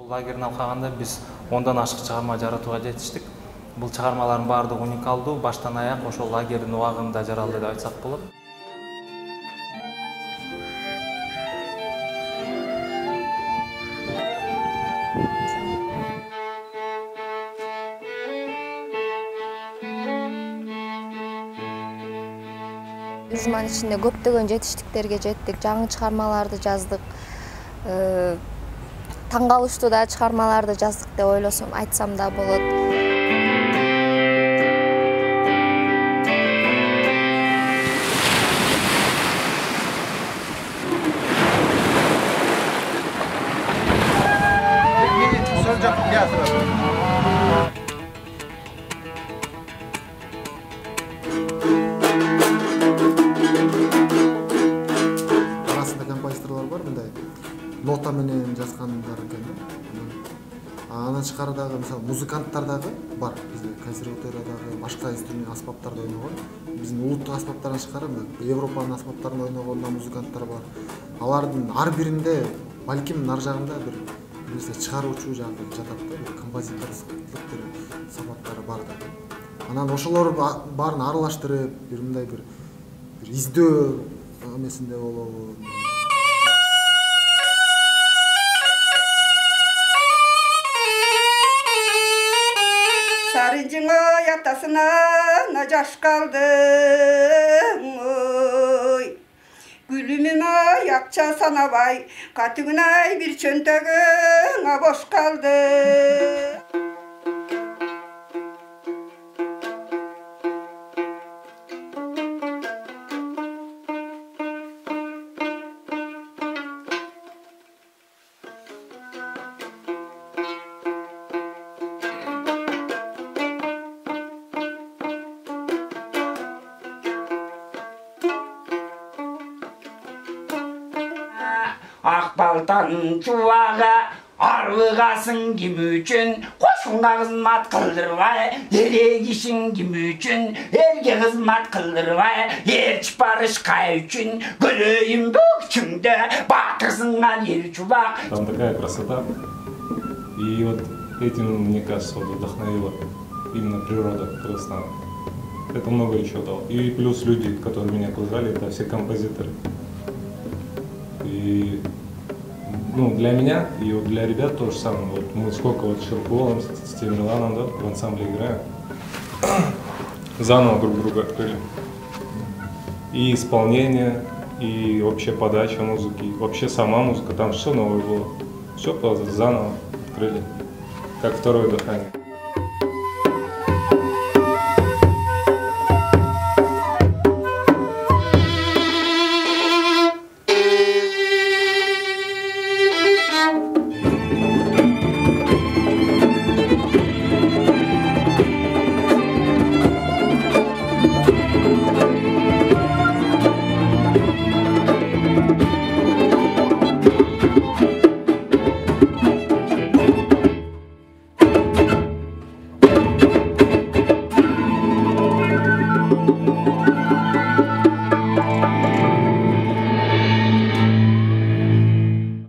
Лагерин алкаганда биз 10дан ашык чыгарма жаратууга жетиштик. Бул чыгармалардын баардыгы уникалдуу, баштан аяк ошол лагердин убагында жаралды деп айтсак болот. Жуманын ичинде көптөгөн жетиштиктерге жеттик, жаңы чыгармаларды жаздык. Таң калыштуу да чыгармаларды жаздык деп ойлосом, айтсам да болот. Композиторлар бар, мындай нота менен жазгандар экен да. Анан тышкарыдагы, мисалы, музыканттар дагы бар. Бизде консерваториядагы башка инструмент аспаптарды ойногон, биздин улуттук аспаптардан тышкары Европанын аспаптарын ойногон музыканттар бар. Алардын ар биринде балким нар жагында бир нерсе чыгаруучу жагы жатат да, бир композиторлук бир сапаттары бар да. Анан ошолор баарын аралаштырып, бир мындай бир издөө эмесинде болобу. Sarıncın oy atasına jаш kaldım oy. Gülümün oy akça sanabay, katığın ay bir çöntөгün boş kaldı. Akbaltan çuvağa arvıgasın kim üçün, koşunga hizmet kıldırvay, ele kişin kim üçün, elge hizmet kıldırvay, yer çıparış kay üçün, gülüyüm bükçümde, batırsınlar yer çuvak. Там такая красота, и вот этим, мне кажется, вот вдохновила именно природа Кыргызстана. Это много еще дало. И плюс люди, которые меня окружали, это все композиторы. И ну, для меня и вот для ребят то же самое. Вот мы сколько вот с Ширковым, с Темирланом, да, в ансамбле играем, заново друг друга открыли. И исполнение, и вообще подача музыки, и вообще сама музыка, там все новое было. Все заново открыли, как второе дыхание.